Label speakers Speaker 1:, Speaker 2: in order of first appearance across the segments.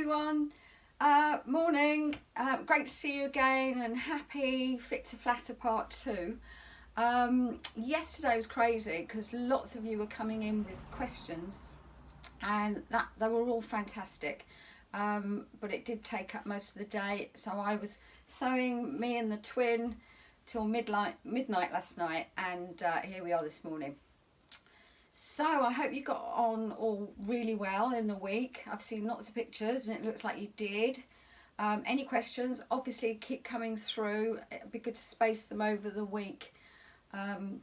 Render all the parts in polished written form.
Speaker 1: everyone. Morning. Great to see you again and happy Fit to Flatter part 2. Yesterday was crazy because lots of you were coming in with questions and they were all fantastic. But it did take up most of the day, so I was sewing me and the twin till midnight last night, and here we are this morning. So I hope you got on all really well in the week. I've seen lots of pictures and it looks like you did. Any questions, obviously keep coming through. It'd be good to space them over the week, and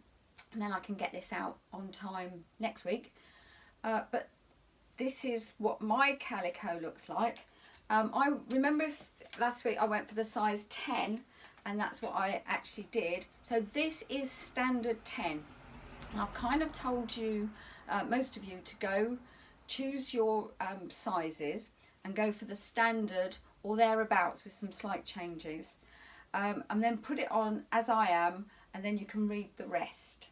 Speaker 1: then I can get this out on time next week. But this is what my calico looks like. I remember last week I went for the size 10, and that's what I actually did. So this is standard 10. And I've kind of told you, most of you, to go choose your sizes and go for the standard or thereabouts with some slight changes, and then put it on as I am, and then you can read the rest.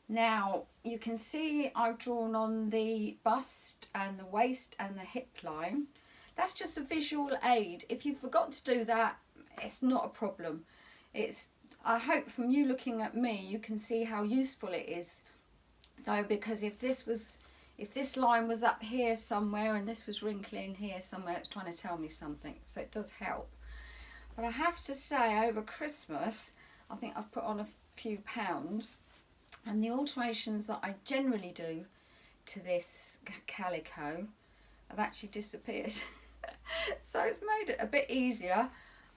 Speaker 1: Now you can see I've drawn on the bust and the waist and the hip line. That's just a visual aid. If you forgot to do that, it's not a problem. I hope from you looking at me you can see how useful it is, though, because if this line was up here somewhere and this was wrinkling here somewhere, it's trying to tell me something, so it does help. But I have to say, over Christmas I think I've put on a few pounds, and the alterations that I generally do to this calico have actually disappeared. So it's made it a bit easier,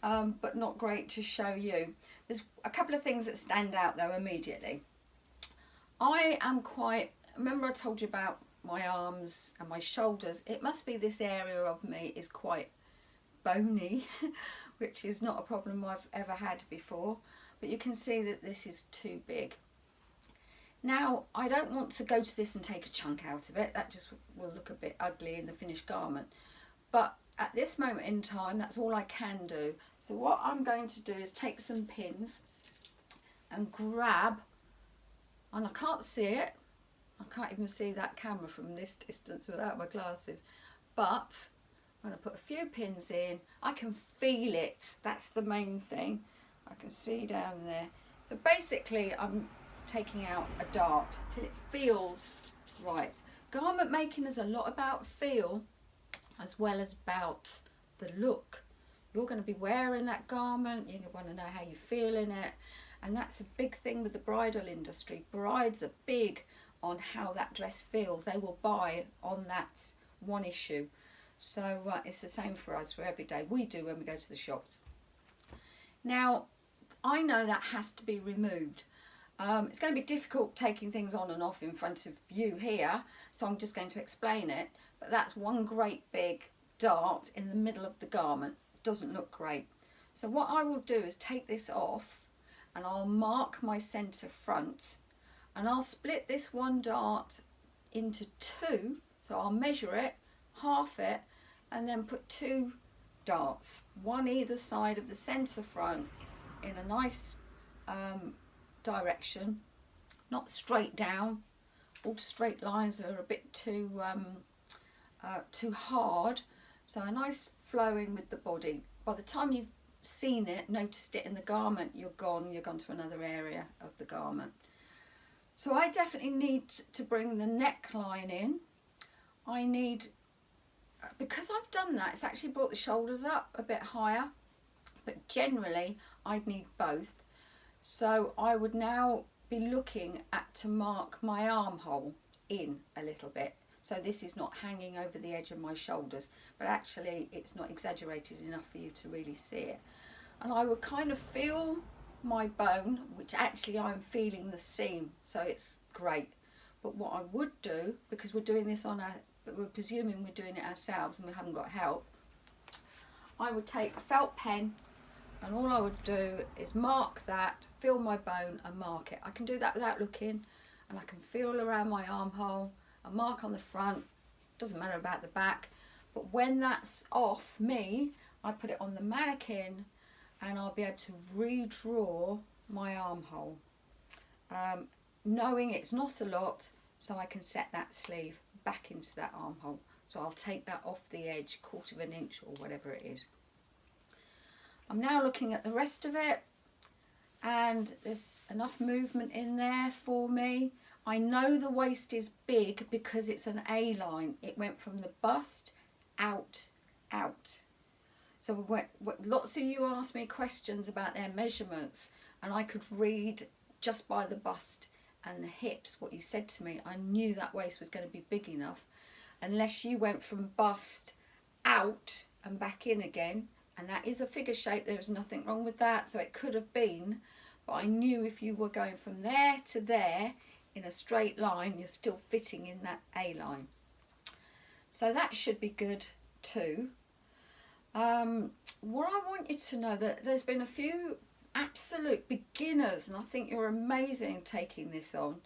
Speaker 1: but not great to show you. There's a couple of things that stand out though immediately. Remember I told you about my arms and my shoulders? It must be this area of me is quite bony, which is not a problem I've ever had before, but you can see that this is too big. Now I don't want to go to this and take a chunk out of it, that just will look a bit ugly in the finished garment, but at this moment in time that's all I can do. So what I'm going to do is take some pins and grab, and I can't see it, I can't even see that camera from this distance without my glasses, but I'm going to put a few pins in. I can feel it, that's the main thing. I can see down there. So basically I'm taking out a dart till it feels right. Garment making is a lot about feel as well as about the look. You're going to be wearing that garment, you're going to want to know how you feel in it, and that's a big thing with the bridal industry. Brides are big on how that dress feels. They will buy on that one issue. So it's the same for us, for every day. We do when we go to the shops. Now I know that has to be removed. It's going to be difficult taking things on and off in front of you here, so I'm just going to explain it. But that's one great big dart in the middle of the garment. Doesn't look great. So what I will do is take this off and I'll mark my centre front, and I'll split this one dart into two. So I'll measure it, half it, and then put two darts, one either side of the centre front in a nice direction, not straight down. All straight lines are a bit too hard, so a nice flowing with the body. By the time you've seen it, noticed it in the garment, you're gone to another area of the garment. So I definitely need to bring the neckline in. I need, because I've done that, it's actually brought the shoulders up a bit higher, but generally I'd need both. So I would now be looking to mark my armhole in a little bit. So this is not hanging over the edge of my shoulders, but actually it's not exaggerated enough for you to really see it. And I would kind of feel my bone, which actually I'm feeling the seam, so it's great. But what I would do, because we're doing this we're presuming we're doing it ourselves and we haven't got help, I would take a felt pen, and all I would do is mark that, feel my bone and mark it. I can do that without looking, and I can feel around my armhole, a mark on the front, doesn't matter about the back. But when that's off me, I put it on the mannequin and I'll be able to redraw my armhole, knowing it's not a lot, so I can set that sleeve. back into that armhole. So I'll take that off the edge, 1/4 of an inch or whatever it is. I'm now looking at the rest of it, and there's enough movement in there for me. I know the waist is big because it's an A-line. It went from the bust out. So lots of you asked me questions about their measurements, and I could read just by the bust and the hips what you said to me. I knew that waist was going to be big enough, unless you went from bust out and back in again, and that is a figure shape. There is nothing wrong with that, so it could have been, but I knew if you were going from there to there in a straight line, you're still fitting in that A line. So that should be good too. What I want you to know, that there's been a few absolute beginners, and I think you're amazing taking this on,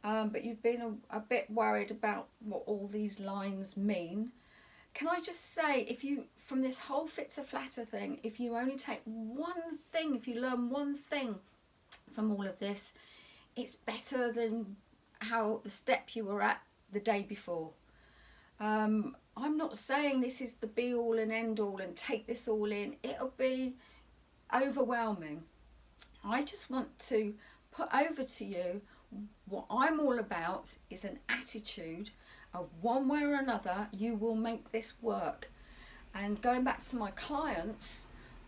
Speaker 1: but you've been a bit worried about what all these lines mean. Can I just say, if you, from this whole Fit to Flatter thing, if you only take one thing, if you learn one thing from all of this, it's better than how the step you were at the day before. I'm not saying this is the be all and end all and take this all in. It'll be overwhelming. I just want to put over to you what I'm all about is an attitude of one way or another you will make this work. And going back to my clients,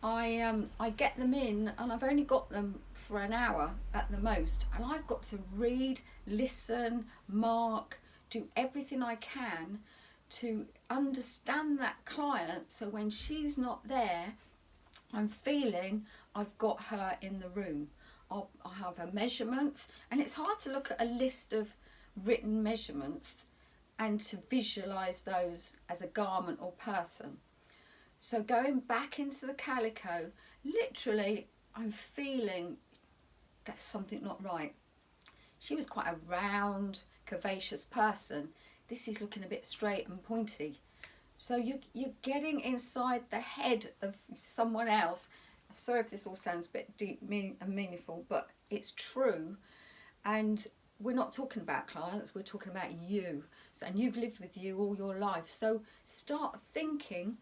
Speaker 1: I get them in, and I've only got them for an hour at the most, and I've got to read, listen, mark, do everything I can to understand that client, so when she's not there, I'm feeling I've got her in the room. I'll have her measurements, and it's hard to look at a list of written measurements and to visualize those as a garment or person. So going back into the calico, literally I'm feeling that's something not right. She was quite a round, curvaceous person. This is looking a bit straight and pointy. So you're getting inside the head of someone else. Sorry if this all sounds a bit deep and meaningful, but it's true. And we're not talking about clients, we're talking about you. So, and you've lived with you all your life. So start thinking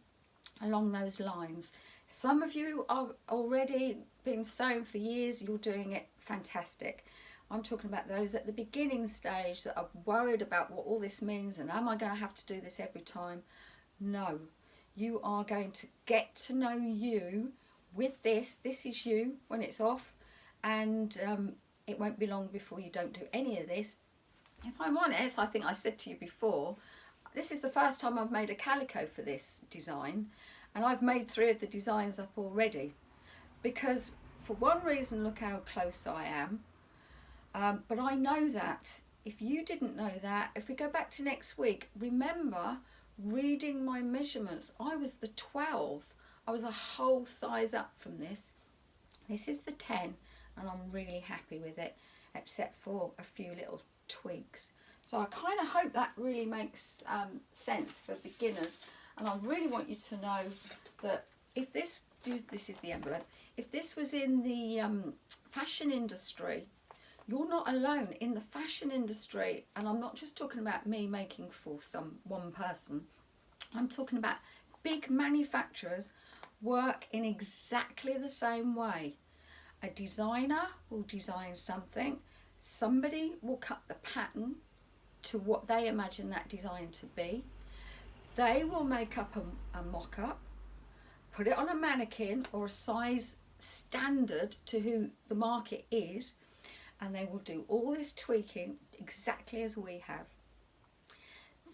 Speaker 1: along those lines. Some of you are already been sewing for years, you're doing it fantastic. I'm talking about those at the beginning stage that are worried about what all this means, and am I going to have to do this every time? No, you are going to get to know you with this. This is you when it's off, and it won't be long before you don't do any of this. If I'm honest, I think I said to you before, this is the first time I've made a calico for this design, and I've made 3 of the designs up already, because for one reason, look how close I am. But I know that. If you didn't know that, if we go back to next week, remember reading my measurements. I was the 12. I was a whole size up from this. This is the 10, and I'm really happy with it, except for a few little tweaks. So I kind of hope that really makes sense for beginners. And I really want you to know that if this is the envelope, if this was in the fashion industry, you're not alone in the fashion industry. And I'm not just talking about me making for one person. I'm talking about big manufacturers work in exactly the same way. A designer will design something, somebody will cut the pattern to what they imagine that design to be. They will make up a mock-up, put it on a mannequin or a size standard to who the market is, and they will do all this tweaking exactly as we have.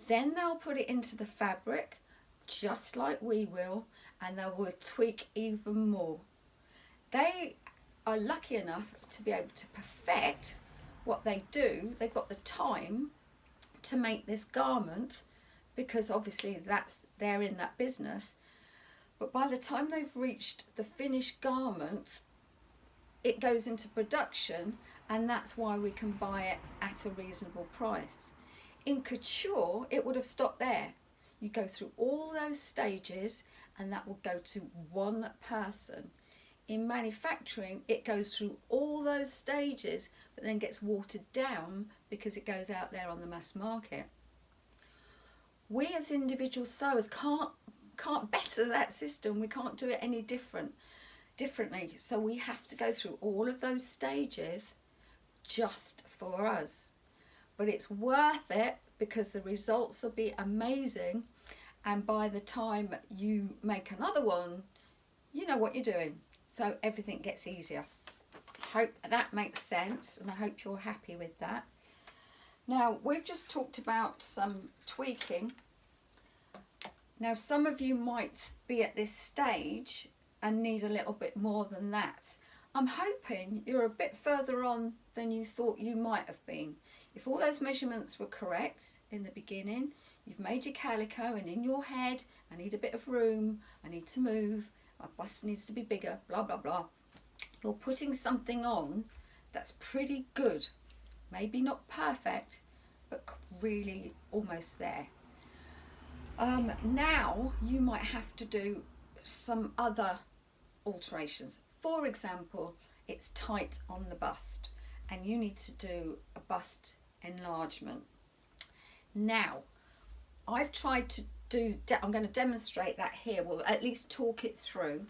Speaker 1: Then they'll put it into the fabric just like we will, and they will tweak even more. They are lucky enough to be able to perfect what they do. They've got the time to make this garment, because obviously they're in that business. But by the time they've reached the finished garment, it goes into production, and that's why we can buy it at a reasonable price. In couture, it would have stopped there. You go through all those stages, and that will go to one person. In manufacturing, it goes through all those stages, but then gets watered down because it goes out there on the mass market. We as individual sewers can't better that system. We can't do it any differently. So we have to go through all of those stages just for us. But it's worth it because the results will be amazing, and by the time you make another one, you know what you're doing. So everything gets easier. Hope that makes sense, and I hope you're happy with that. Now, we've just talked about some tweaking. Now, some of you might be at this stage and need a little bit more than that. I'm hoping you're a bit further on than you thought you might have been. If all those measurements were correct in the beginning, you've made your calico, and in your head, I need a bit of room, I need to move, my bust needs to be bigger, blah, blah, blah. You're putting something on that's pretty good. Maybe not perfect, but really almost there. Now you might have to do some other alterations. For example, it's tight on the bust and you need to do a bust enlargement. Now, I've tried to I'm going to demonstrate that here. We'll at least talk it through.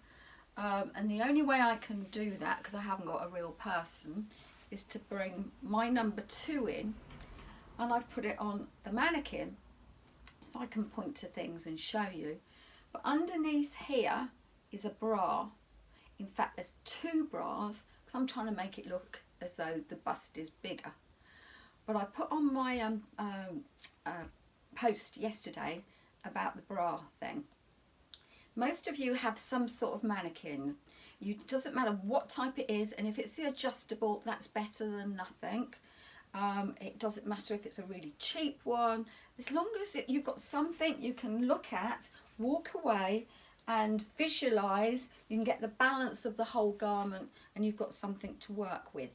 Speaker 1: And the only way I can do that, because I haven't got a real person, is to bring my number 2 in, and I've put it on the mannequin so I can point to things and show you. But underneath here is a bra. In fact, there's 2 bras, because I'm trying to make it look as though the bust is bigger. But I put on my post yesterday about the bra thing. Most of you have some sort of mannequin. It doesn't matter what type it is, and if it's the adjustable, that's better than nothing. It doesn't matter if it's a really cheap one. As long as you've got something you can look at, walk away and visualize, you can get the balance of the whole garment and you've got something to work with.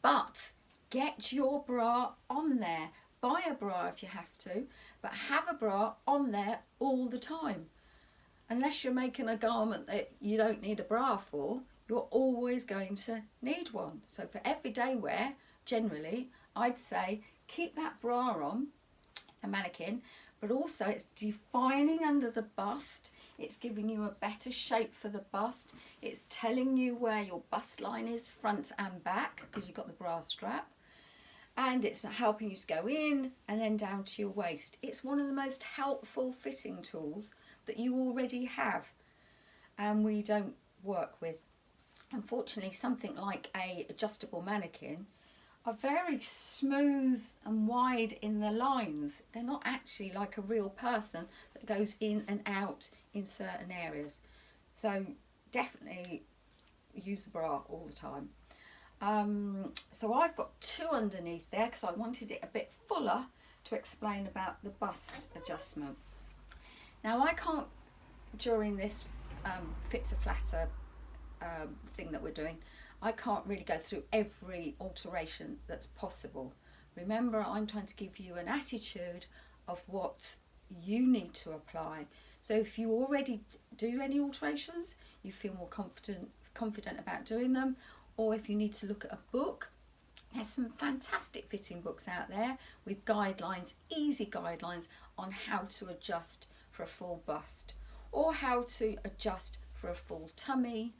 Speaker 1: But get your bra on there. Buy a bra if you have to, but have a bra on there all the time. Unless you're making a garment that you don't need a bra for, you're always going to need one. So for everyday wear, generally, I'd say keep that bra on, the mannequin, but also it's defining under the bust. It's giving you a better shape for the bust. It's telling you where your bust line is, front and back, because you've got the bra strap. And it's helping you to go in and then down to your waist. It's one of the most helpful fitting tools that you already have and we don't work with. Unfortunately, something like a adjustable mannequin are very smooth and wide in the lines. They're not actually like a real person that goes in and out in certain areas. So definitely use a bra all the time. So I've got 2 underneath there because I wanted it a bit fuller to explain about the bust adjustment. Now I can't, during this fit to flatter thing that we're doing, I can't really go through every alteration that's possible. Remember, I'm trying to give you an attitude of what you need to apply. So if you already do any alterations, you feel more confident about doing them, or if you need to look at a book, there's some fantastic fitting books out there with guidelines, easy guidelines on how to adjust for a full bust, or how to adjust for a full tummy,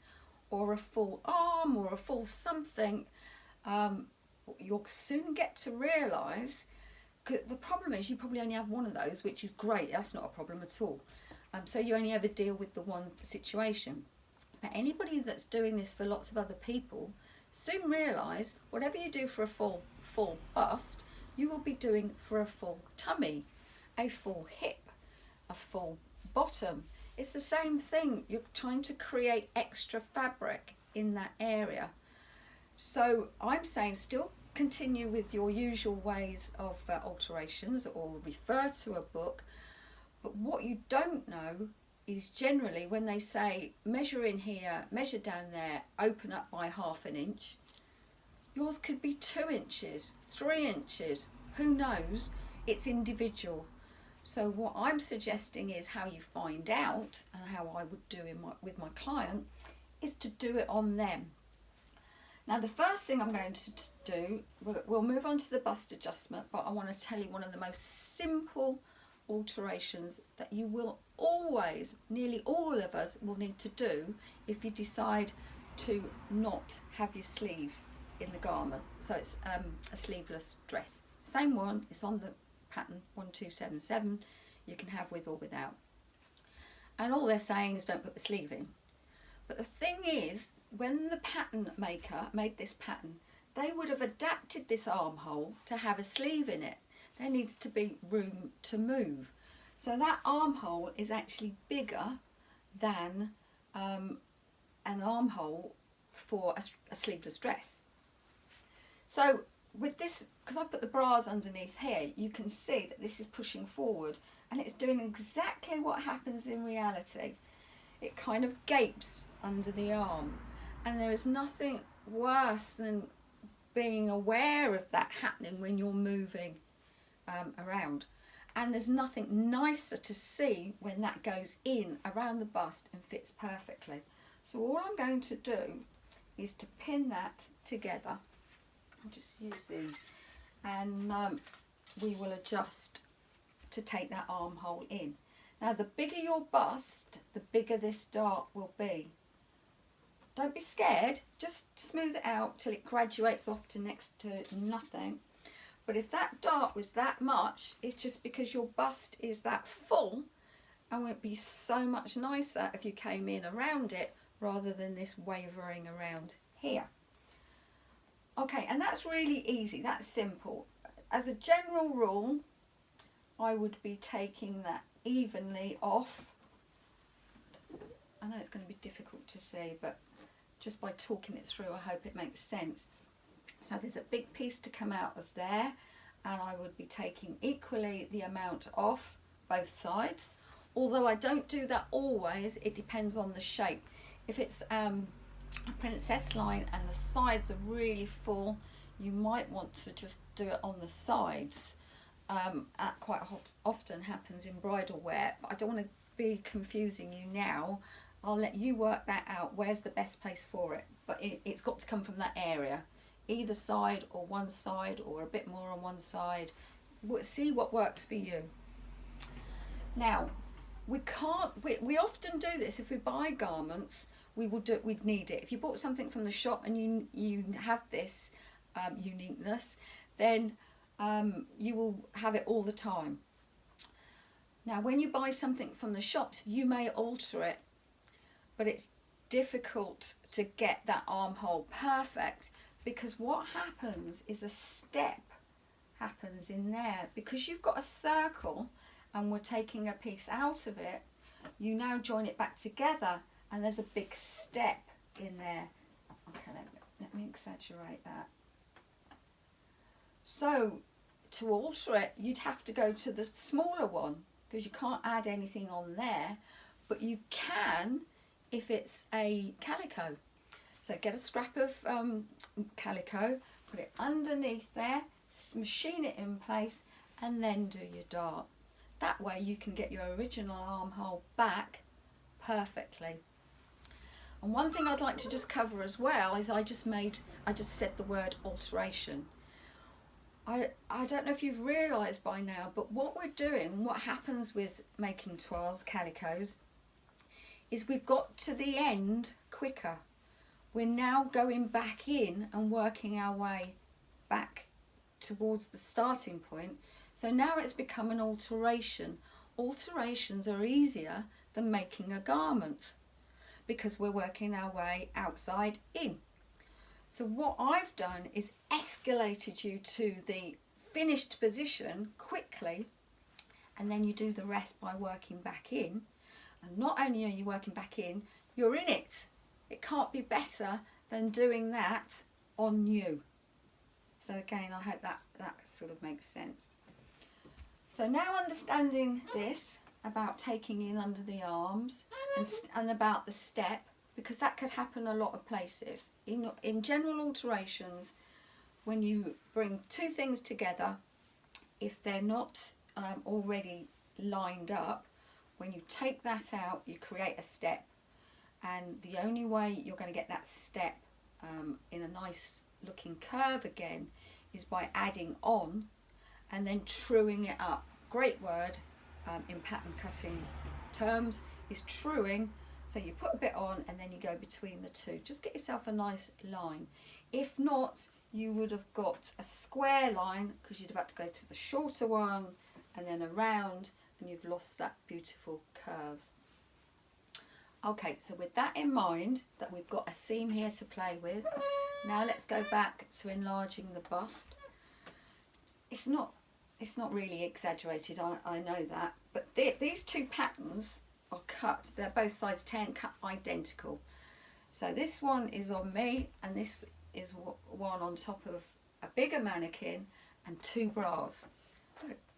Speaker 1: or a full arm, or a full something. You'll soon get to realise, the problem is you probably only have one of those, which is great, that's not a problem at all. So you only ever deal with the one situation. But anybody that's doing this for lots of other people soon realise whatever you do for a full bust, you will be doing for a full tummy, a full hip, a full bottom. It's the same thing. You're trying to create extra fabric in that area. So I'm saying still continue with your usual ways of alterations, or refer to a book. But what you don't know is generally when they say measure in here, measure down there, open up by ½ an inch, yours could be 2 inches, 3 inches, who knows? It's individual. So what I'm suggesting is how you find out, and how I would do with my client, is to do it on them. Now the first thing I'm going to do, we'll move on to the bust adjustment, but I want to tell you one of the most simple alterations that you will always, nearly all of us will need to do if you decide to not have your sleeve in the garment. So it's a sleeveless dress. Same one, it's on the pattern 1277, you can have with or without. And all they're saying is don't put the sleeve in. But the thing is, when the pattern maker made this pattern, they would have adapted this armhole to have a sleeve in it. There needs to be room to move. So that armhole is actually bigger than an armhole for a sleeveless dress. So with this, because I put the bras underneath here, you can see that this is pushing forward and it's doing exactly what happens in reality. It kind of gapes under the arm, and there is nothing worse than being aware of that happening when you're moving around. And there's nothing nicer to see when that goes in around the bust and fits perfectly. So all I'm going to do is to pin that together. I'll just use these, and we will adjust to take that armhole in. Now the bigger your bust, the bigger this dart will be. Don't be scared, just smooth it out till it graduates off to next to nothing. But if that dart was that much, it's just because your bust is that full, and it would be so much nicer if you came in around it rather than this wavering around here. Okay, and that's really easy, that's simple. As a general rule, I would be taking that evenly off. I know it's going to be difficult to see, but just by talking it through, I hope it makes sense. So there's a big piece to come out of there, and I would be taking equally the amount off both sides. Although I don't do that always, it depends on the shape. If it's a princess line and the sides are really full, you might want to just do it on the sides. That quite often happens in bridal wear, but I don't want to be confusing you now. I'll let you work that out, where's the best place for it, but it's got to come from that area, either side or one side or a bit more on one side. See what works for you. Now we often do this. If we buy garments, we'd need it. If you bought something from the shop and you have this uniqueness, then you will have it all the time. Now when you buy something from the shops, you may alter it, but it's difficult to get that armhole perfect, because what happens is a step happens in there. Because you've got a circle and we're taking a piece out of it, you now join it back together and there's a big step in there. Okay, let me exaggerate that. So to alter it, you'd have to go to the smaller one, because you can't add anything on there, but you can if it's a calico. So get a scrap of calico, put it underneath there, machine it in place, and then do your dart. That way you can get your original armhole back perfectly. And one thing I'd like to just cover as well is I just said the word alteration. I don't know if you've realised by now, but what we're doing, what happens with making toiles, calicos, is we've got to the end quicker. We're now going back in and working our way back towards the starting point. So now it's become an alteration. Alterations are easier than making a garment, because we're working our way outside in. So what I've done is escalated you to the finished position quickly, and then you do the rest by working back in. And not only are you working back in, you're in it. It can't be better than doing that on you. So again, I hope that sort of makes sense. So now understanding this about taking in under the arms and about the step, because that could happen a lot of places. In general alterations, when you bring two things together, if they're not already lined up, when you take that out, you create a step, and the only way you're going to get that step in a nice looking curve again is by adding on and then truing it up. Great word, in pattern cutting terms, is truing. So you put a bit on and then you go between the two. Just get yourself a nice line. If not, you would have got a square line because you'd have had to go to the shorter one and then around, and you've lost that beautiful curve. Okay, so with that in mind, that we've got a seam here to play with, now let's go back to enlarging the bust. It's not really exaggerated, I know that, but these two patterns are cut, they're both size 10, cut identical. So this one is on me, and this is one on top of a bigger mannequin and 2 bras.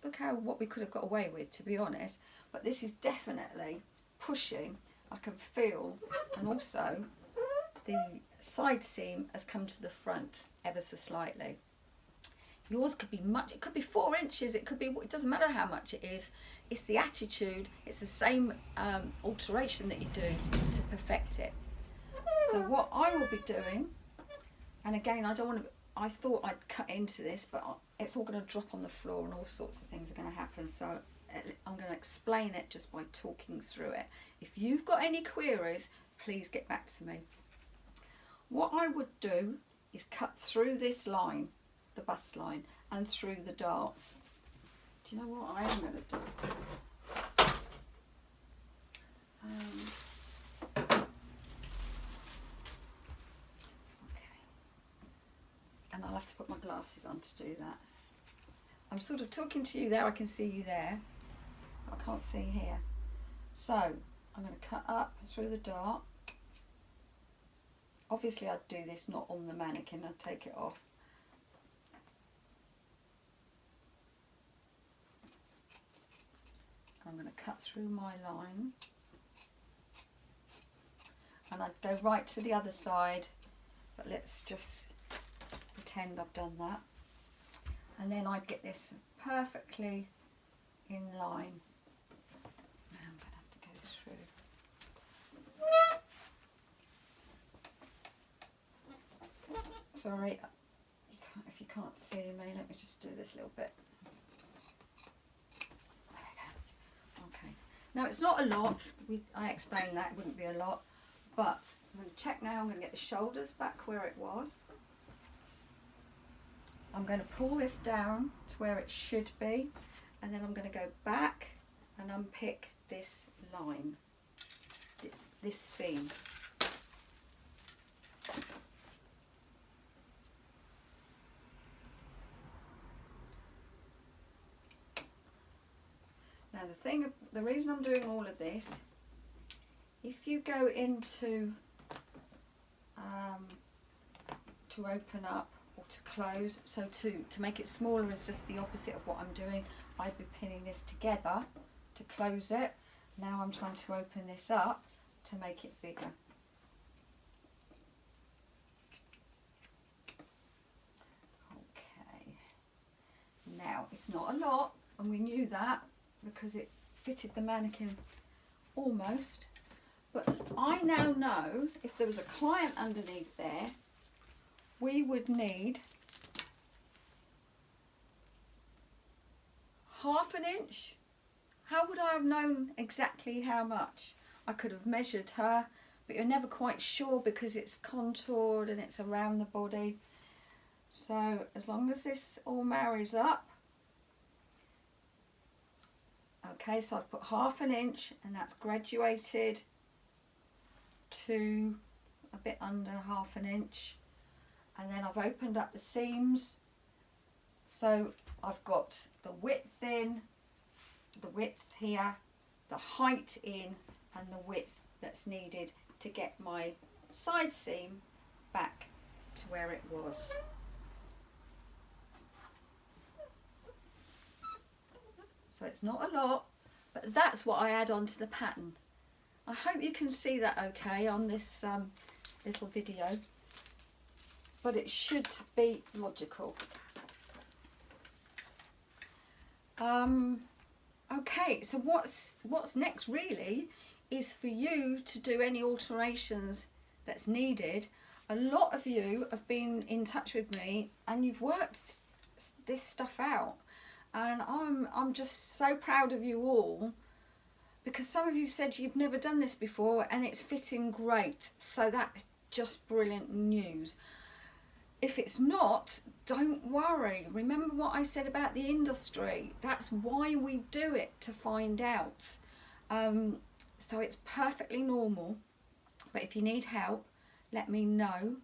Speaker 1: Look how what we could have got away with, to be honest. But this is definitely pushing. I can feel, and also the side seam has come to the front ever so slightly. Yours could be much, it could be 4 inches, it could be, it doesn't matter how much it is. It's the attitude, it's the same alteration that you do to perfect it. So what I will be doing, and again, I don't want to, I thought I'd cut into this, but it's all going to drop on the floor and all sorts of things are going to happen. So I'm going to explain it just by talking through it. If you've got any queries, please get back to me. What I would do is cut through this line, the bust line, and through the darts. Do you know what I am going to do? And I'll have to put my glasses on to do that. I'm sort of talking to you there, I can see you there. I can't see here. So I'm going to cut up through the dart. Obviously I'd do this not on the mannequin, I'd take it off. I'm going to cut through my line. And I'd go right to the other side, but let's just pretend I've done that, and then I'd get this perfectly in line. Now I'm going to have to go through. Sorry, if you can't see me, let me just do this little bit. There we go. Okay. Now it's not a lot. I explained that it wouldn't be a lot, but I'm going to check now. I'm going to get the shoulders back where it was. I'm going to pull this down to where it should be, and then I'm going to go back and unpick this line, this seam. Now the reason I'm doing all of this, if you go into to open up or to close, so to make it smaller is just the opposite of what I'm doing. I'd be pinning this together to close it. Now I'm trying to open this up to make it bigger. Okay, now it's not a lot, and we knew that because it fitted the mannequin almost, but I now know if there was a client underneath there, we would need ½ inch. How would I have known exactly how much? I could have measured her, but you're never quite sure because it's contoured and it's around the body. So as long as this all marries up. Okay, so I've put ½ inch, and that's graduated to a bit under ½ inch. And then I've opened up the seams. So I've got the width in, the width here, the height in, and the width that's needed to get my side seam back to where it was. So it's not a lot, but that's what I add on to the pattern. I hope you can see that okay on this little video, but it should be logical. Okay, so what's next really is for you to do any alterations that's needed. A lot of you have been in touch with me and you've worked this stuff out. and I'm just so proud of you all, because some of you said you've never done this before and it's fitting great. So that's just brilliant news. If it's not, don't worry. Remember what I said about the industry. That's why we do it, to find out. So it's perfectly normal. But if you need help, let me know.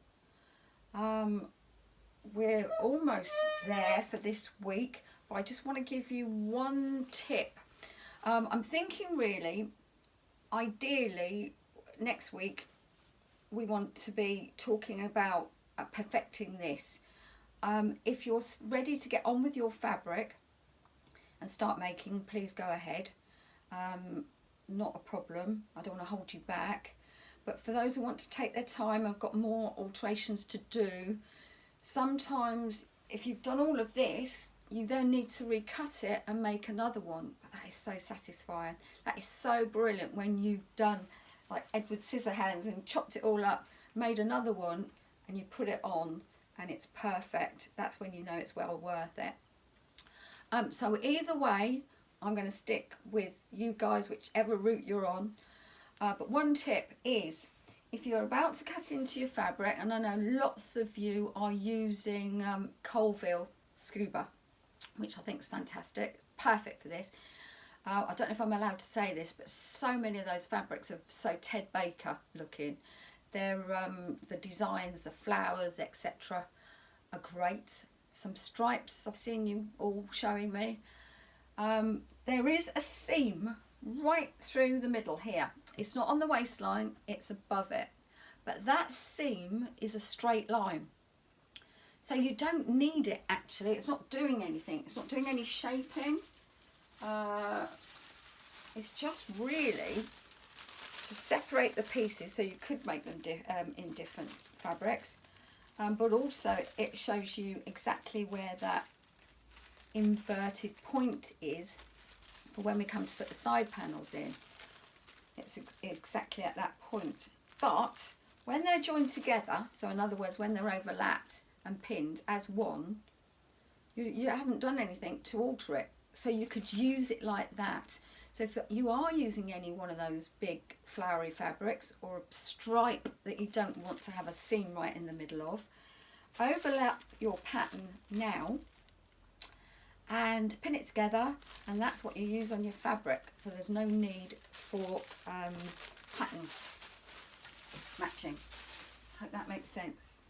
Speaker 1: We're almost there for this week, but I just want to give you one tip. I'm thinking really, ideally, next week, we want to be talking about perfecting this. If you're ready to get on with your fabric and start making, please go ahead. Not a problem. I don't want to hold you back. But for those who want to take their time, I've got more alterations to do. Sometimes if you've done all of this, you then need to recut it and make another one. But that is so satisfying. That is so brilliant when you've done like Edward Scissorhands and chopped it all up, made another one, and you put it on and it's perfect. That's when you know it's well worth it. So either way, I'm going to stick with you guys, whichever route you're on. But one tip is, if you're about to cut into your fabric, and I know lots of you are using Colville Scuba, which I think is fantastic, perfect for this. I don't know if I'm allowed to say this, but so many of those fabrics are so Ted Baker looking. They're the designs, the flowers, etc. are great. Some stripes I've seen you all showing me. There is a seam right through the middle here. It's not on the waistline, it's above it. But that seam is a straight line. So you don't need it actually. It's not doing anything. It's not doing any shaping. It's just really to separate the pieces, so you could make them in different fabrics. But also it shows you exactly where that inverted point is for when we come to put the side panels in. It's exactly at that point. But when they're joined together, so in other words when they're overlapped and pinned as one, you haven't done anything to alter it, so you could use it like that. So if you are using any one of those big flowery fabrics or a stripe that you don't want to have a seam right in the middle of, overlap your pattern now and pin it together, and that's what you use on your fabric. So there's no need for pattern matching. Hope that makes sense.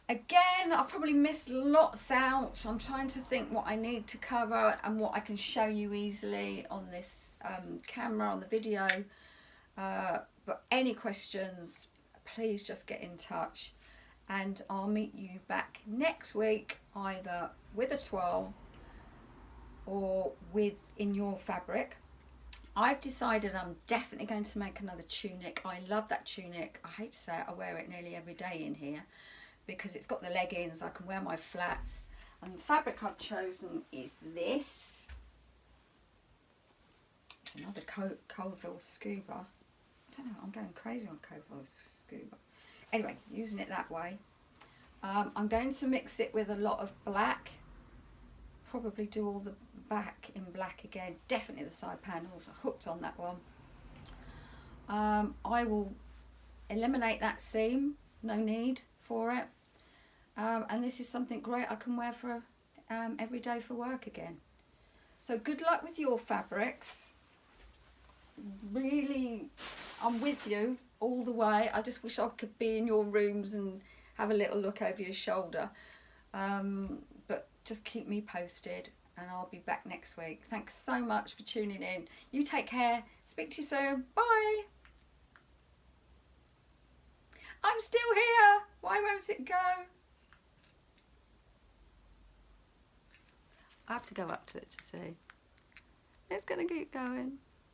Speaker 1: Again, I've probably missed lots out. I'm trying to think what I need to cover and what I can show you easily on this camera, on the video. But any questions, please just get in touch, and I'll meet you back next week either with a twirl or in your fabric. I've decided I'm definitely going to make another tunic. I love that tunic. I hate to say it, I wear it nearly every day in here because it's got the leggings, I can wear my flats, and the fabric I've chosen is this. It's another Colville Scuba. I don't know, I'm going crazy on Colville Scuba. Anyway, using it that way. I'm going to mix it with a lot of black. Probably do all the back in black again, definitely the side panels. I hooked on that one. I will eliminate that seam, no need for it. And this is something great I can wear for every day for work again. So good luck with your fabrics. Really, I'm with you all the way. I just wish I could be in your rooms and have a little look over your shoulder. But just keep me posted and I'll be back next week. Thanks so much for tuning in. You take care. Speak to you soon. Bye. I'm still here. Why won't it go? I have to go up to it to see. It's going to keep going.